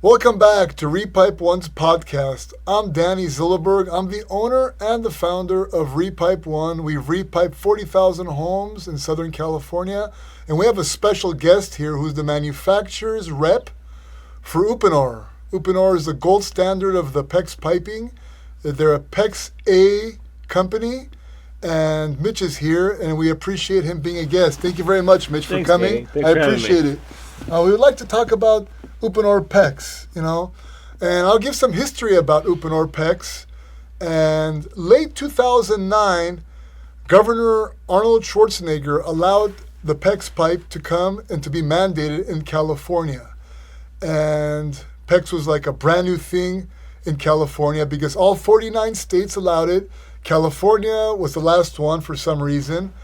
Welcome back to Repipe One's podcast. I'm Danny Zilberberg. I'm the owner and the founder of Repipe One. We've repiped 40,000 homes in Southern California, and we have a special guest here who's the manufacturer's rep for Uponor. Uponor is the gold standard of the PEX piping. They're a PEX-A company, and Mitch is here, and we appreciate him being a guest. Thank you very much, Mitch, for coming. I appreciate it. We would like to talk about Uponor PEX, and I'll give some history about Uponor PEX. And late 2009, Governor Arnold Schwarzenegger allowed the PEX pipe to come and to be mandated in California. And PEX was like a brand new thing in California because all 49 states allowed it. California was the last one for some reason,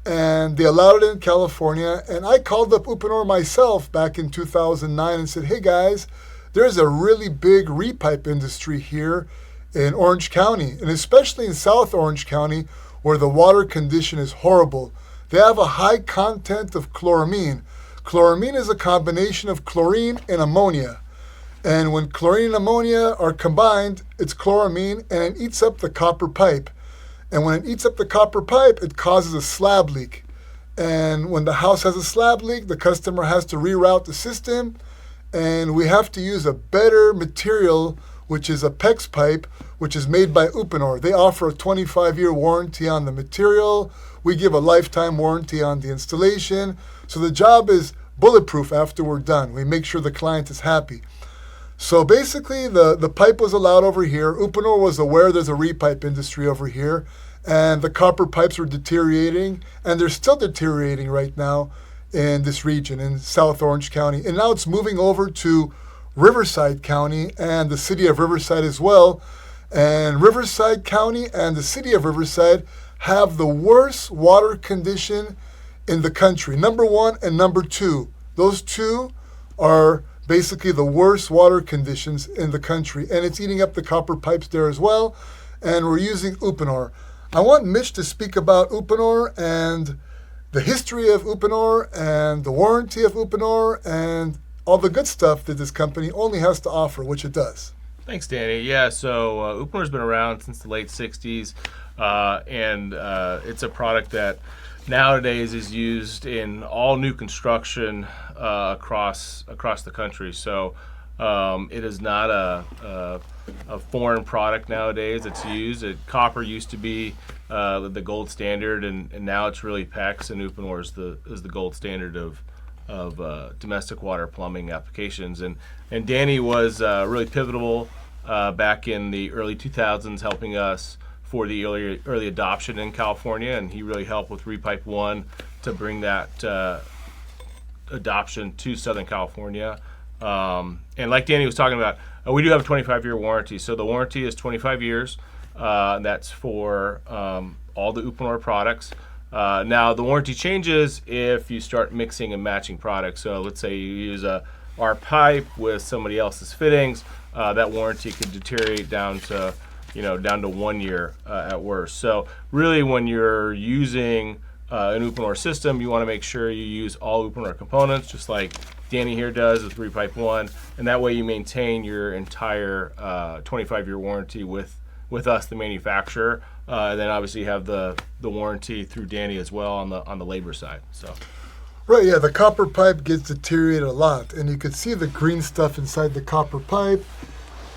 and they allowed it in California. And I called up Uponor myself back in 2009 and said, hey guys, there's a really big repipe industry here in Orange County, and especially in South Orange County where the water condition is horrible. They have a high content of chloramine. Chloramine is a combination of chlorine and ammonia. And when chlorine and ammonia are combined, it's chloramine, and it eats up the copper pipe. And when it eats up the copper pipe, it causes a slab leak. And when the house has a slab leak, the customer has to reroute the system, and we have to use a better material, which is a PEX pipe, which is made by Uponor. They offer a 25-year warranty on the material. We give a lifetime warranty on the installation. So the job is bulletproof after we're done. We make sure the client is happy. So basically, the pipe was allowed over here. Uponor was aware there's a repipe industry over here, and the copper pipes were deteriorating, and they're still deteriorating right now in this region, in South Orange County. And now it's moving over to Riverside County and the city of Riverside as well. And Riverside County and the city of Riverside have the worst water condition in the country. Number one and number two. Those two are basically the worst water conditions in the country, and it's eating up the copper pipes there as well, and we're using Uponor. I want Mitch to speak about Uponor and the history of Uponor and the warranty of Uponor and all the good stuff that this company only has to offer, which it does. Thanks, Danny. Yeah, so Uponor's been around since the late 60s, and it's a product that nowadays is used in all new construction across the country. So it is not a foreign product nowadays. It's used. Copper used to be the gold standard, and now it's really PEX, and Uponor is the gold standard of domestic water plumbing applications. And Danny was really pivotal back in the early 2000s, helping us for the early adoption in California, and he really helped with Repipe One to bring that adoption to Southern California. And like Danny was talking about, we do have a 25-year warranty. So the warranty is 25 years. That's for all the Uponor products. Now the warranty changes if you start mixing and matching products. So let's say you use our pipe with somebody else's fittings, that warranty could deteriorate down to 1 year at worst. So really, when you're using an Uponor system, you want to make sure you use all Uponor components, just like Danny here does with Repipe One, and that way you maintain your entire 25-year warranty with us, the manufacturer. And then obviously you have the warranty through Danny as well on the labor side. So. Right, yeah, the copper pipe gets deteriorated a lot, and you could see the green stuff inside the copper pipe,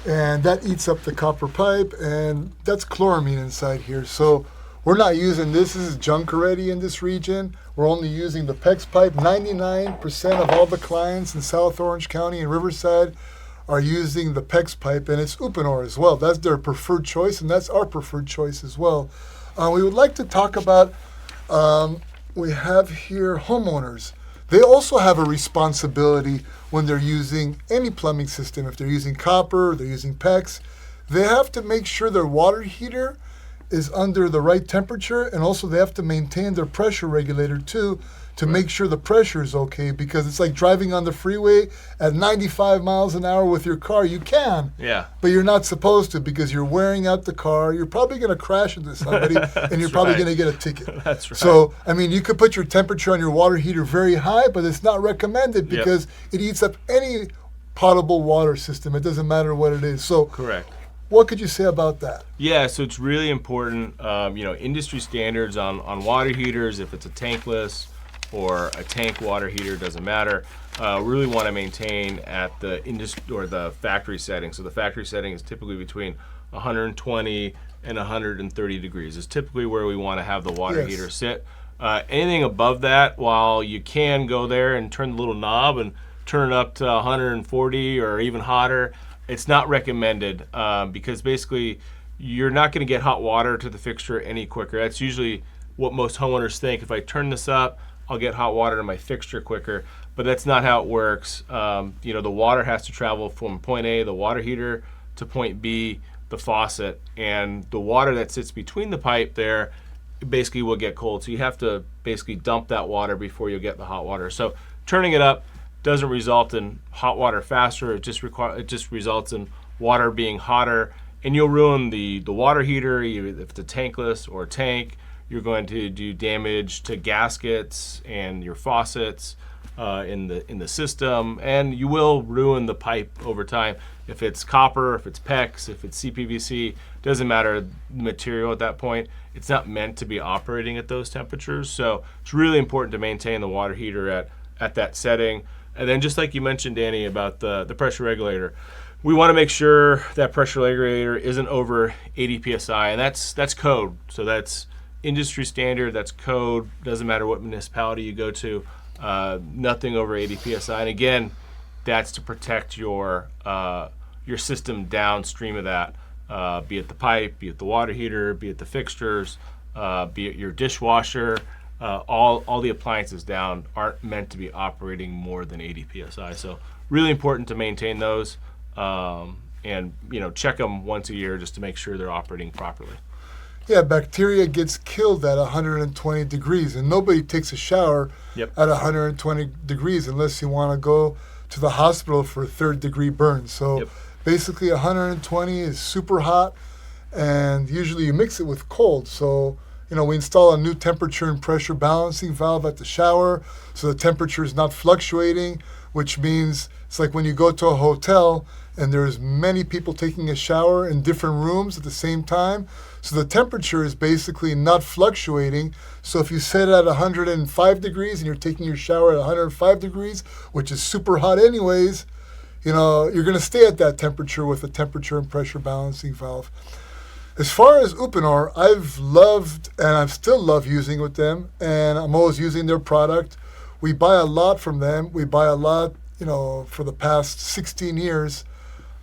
and that eats up the copper pipe, and that's chloramine inside here. So we're not using this. This is junk already in this region. We're only using the PEX pipe. 99% of all the clients in South Orange County and Riverside are using the PEX pipe, and it's Uponor as well. That's their preferred choice, and that's our preferred choice as well. We would like to talk about, we have here homeowners. They also have a responsibility when they're using any plumbing system. If they're using copper, they're using PEX, they have to make sure their water heater is under the right temperature, and also they have to maintain their pressure regulator too to make sure the pressure is okay, because it's like driving on the freeway at 95 miles an hour with your car. You can, but you're not supposed to, because you're wearing out the car. You're probably going to crash into somebody, and you're probably going to get a ticket. That's right. So, I mean, you could put your temperature on your water heater very high, but it's not recommended because it eats up any potable water system. It doesn't matter what it is. So Correct. what could you say about that? Yeah, so it's really important, industry standards on water heaters, if it's a tankless or a tank water heater, doesn't matter. Really want to maintain at the the factory setting. So the factory setting is typically between 120 and 130 degrees. Is typically where we want to have the water heater sit. Anything above that, while you can go there and turn the little knob and turn it up to 140 or even hotter, it's not recommended because basically you're not going to get hot water to the fixture any quicker. That's usually what most homeowners think. If I turn this up, I'll get hot water to my fixture quicker, but that's not how it works. The water has to travel from point A, the water heater, to point B, the faucet, and the water that sits between the pipe there basically will get cold. So you have to basically dump that water before you get the hot water. So turning it up doesn't result in hot water faster. It just results in water being hotter, and you'll ruin the water heater. If it's a tankless or a tank, you're going to do damage to gaskets and your faucets in the system, and you will ruin the pipe over time. If it's copper, if it's PEX, if it's CPVC, doesn't matter the material at that point. It's not meant to be operating at those temperatures. So it's really important to maintain the water heater at that setting. And then just like you mentioned, Danny, about the pressure regulator, we want to make sure that pressure regulator isn't over 80 psi, and that's code. So that's industry standard, that's code. Doesn't matter what municipality you go to, nothing over 80 psi. And again, that's to protect your system downstream of that, be it the pipe, be it the water heater, be it the fixtures, be it your dishwasher. All the appliances down aren't meant to be operating more than 80 psi. So really important to maintain those, and check them once a year just to make sure they're operating properly. Yeah, bacteria gets killed at 120 degrees, and nobody takes a shower Yep. at 120 degrees unless you want to go to the hospital for third-degree burns. So Yep. basically 120 is super hot, and usually you mix it with cold. So we install a new temperature and pressure balancing valve at the shower so the temperature is not fluctuating, which means it's like when you go to a hotel and there's many people taking a shower in different rooms at the same time. So the temperature is basically not fluctuating. So if you set it at 105 degrees and you're taking your shower at 105 degrees, which is super hot anyways, you're going to stay at that temperature with a temperature and pressure balancing valve. As far as Uponor, I've loved and I still love using with them, and I'm always using their product. We buy a lot from them. We buy a lot, for the past 16 years.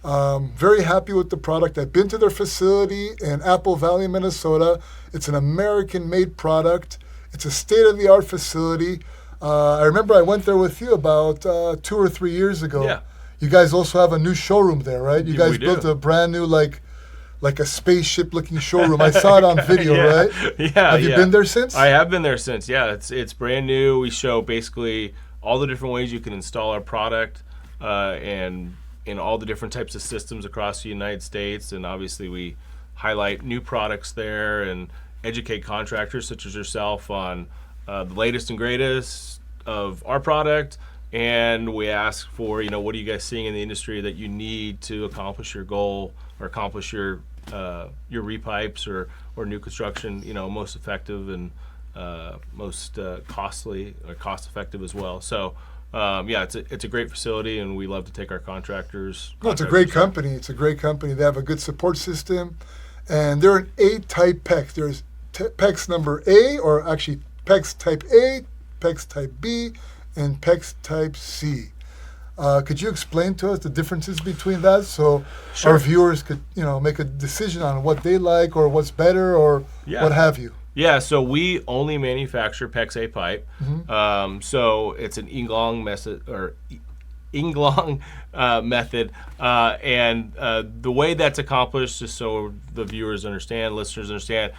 Very happy with the product. I've been to their facility in Apple Valley, Minnesota. It's an American-made product. It's a state-of-the-art facility. I remember I went there with you about 2 or 3 years ago. Yeah. You guys also have a new showroom there, right? You guys We do. built a brand new, like a spaceship-looking showroom. I saw it on video, Yeah. right? Yeah. Have you been there since? I have been there since. Yeah, it's brand new. We show basically all the different ways you can install our product, and in all the different types of systems across the United States. And obviously we highlight new products there and educate contractors such as yourself on the latest and greatest of our product. And we ask for, what are you guys seeing in the industry that you need to accomplish your goal or accomplish your repipes or new construction, most effective and most costly or cost effective as well. So it's a great facility, and we love to take our contractors. No, it's a great company. It's a great company. They have a good support system, and they're an A-type PEX. There's PEX number A, or actually PEX type A, PEX type B, and PEX type C. Could you explain to us the differences between that so Sure. our viewers could, make a decision on what they like or what's better or what have you? Yeah, so we only manufacture PEX-A pipe. Mm-hmm. So it's an Inglong method, and the way that's accomplished, just so the viewers understand, listeners understand,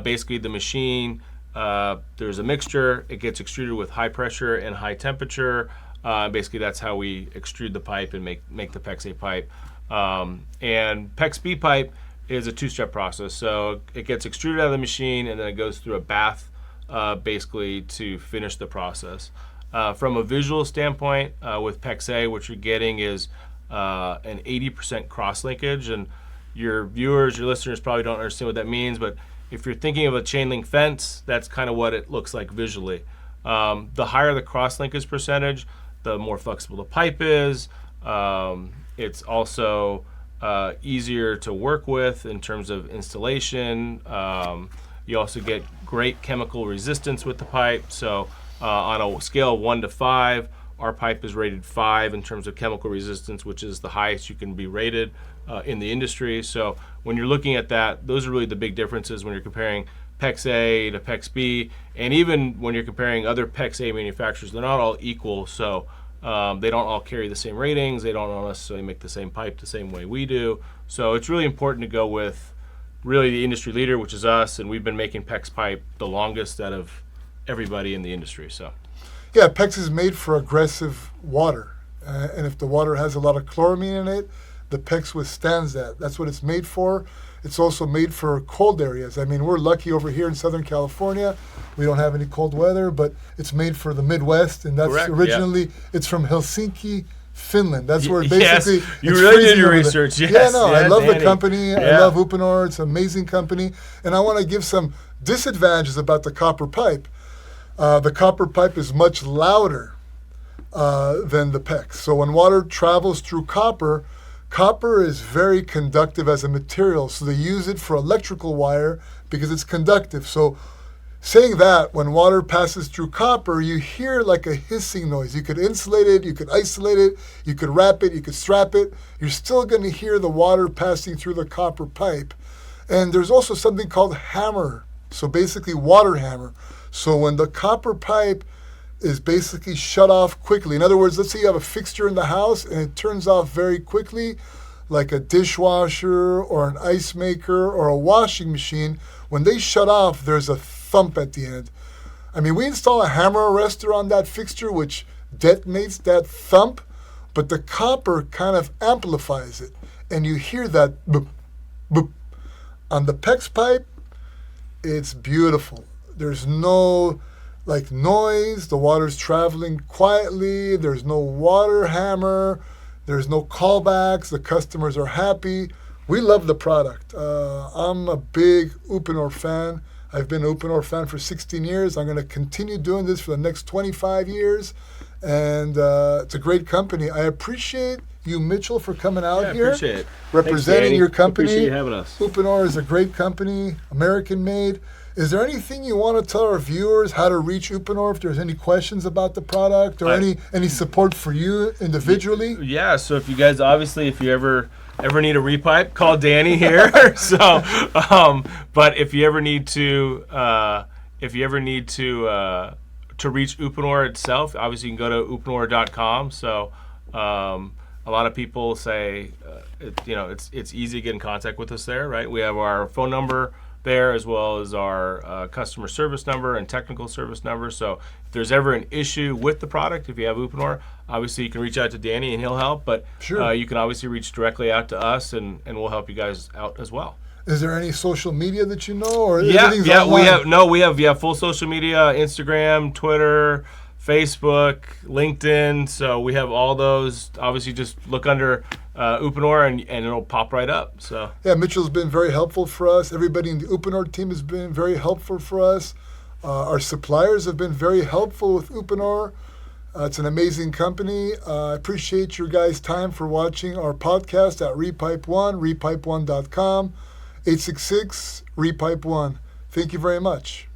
basically the machine, there's a mixture. It gets extruded with high pressure and high temperature. Basically, that's how we extrude the pipe and make the PEX-A pipe. And PEX-B pipe is a two-step process. So it gets extruded out of the machine, and then it goes through a bath, basically to finish the process. From a visual standpoint, with PEX-A, what you're getting is and 80% cross linkage. And your viewers, your listeners probably don't understand what that means, but if you're thinking of a chain link fence, that's kind of what it looks like visually. The higher the cross linkage percentage, the more flexible the pipe is. It's also easier to work with in terms of installation. You also get great chemical resistance with the pipe. So on a scale of 1 to 5, our pipe is rated 5 in terms of chemical resistance, which is the highest you can be rated in the industry. So when you're looking at that, those are really the big differences when you're comparing PEX-A to PEX-B, and even when you're comparing other PEX-A manufacturers, they're not all equal. So they don't all carry the same ratings. They don't all necessarily make the same pipe the same way we do. So it's really important to go with really the industry leader, which is us, and we've been making PEX pipe the longest out of everybody in the industry. So, yeah, PEX is made for aggressive water, and if the water has a lot of chloramine in it, the PEX withstands that. That's what it's made for. It's also made for cold areas. I mean, we're lucky over here in Southern California. We don't have any cold weather, but it's made for the Midwest, and that's correct, originally, yeah. It's from Helsinki, Finland. That's where basically yes, you really did your research. Yes, yeah, no, I love Danny. the company. Yeah. I love Uponor. It's an amazing company, and I want to give some disadvantages about the copper pipe. The copper pipe is much louder than the PEX. So when water travels through copper, copper is very conductive as a material. So they use it for electrical wire because it's conductive. So saying that, when water passes through copper, you hear like a hissing noise. You could insulate it, you could isolate it, you could wrap it, you could strap it. You're still going to hear the water passing through the copper pipe. And there's also something called hammer. So basically water hammer. So when the copper pipe is basically shut off quickly. In other words, let's say you have a fixture in the house and it turns off very quickly, like a dishwasher or an ice maker or a washing machine. When they shut off, there's a thump at the end. I mean, we install a hammer arrestor on that fixture, which detonates that thump, but the copper kind of amplifies it, and you hear that boop, boop. On the PEX pipe, it's beautiful. There's no noise. The water's traveling quietly. There's no water hammer. There's no callbacks. The customers are happy. We love the product. I'm a big Uponor fan. I've been an Uponor fan for 16 years. I'm going to continue doing this for the next 25 years. And it's a great company. I appreciate you, Mitchell, for coming out here. Appreciate it. Representing Thanks, your company. Appreciate you having us. Uponor is a great company, American-made. Is there anything you want to tell our viewers how to reach Uponor, if there's any questions about the product or any support for you individually? Yeah, so if you guys, obviously, if you ever need a repipe, call Danny here. So, but if you ever need to reach Uponor itself, obviously you can go to uponor.com. So, a lot of people say, it's easy to get in contact with us there, right? We have our phone number there, as well as our customer service number and technical service number. So if there's ever an issue with the product, if you have Uponor, obviously you can reach out to Danny and he'll help. But sure. You can obviously reach directly out to us, and we'll help you guys out as well. Is there any social media that you know, or Yeah, online? we have full social media: Instagram, Twitter, Facebook, LinkedIn. So we have all those. Obviously, just look under Uponor and it'll pop right up. So yeah, Mitchell's been very helpful for us. Everybody in the Uponor team has been very helpful for us. Our suppliers have been very helpful with Uponor. It's an amazing company. I appreciate your guys' time for watching our podcast at Repipe One, repipe1.com, 866-REPIPE1. Thank you very much.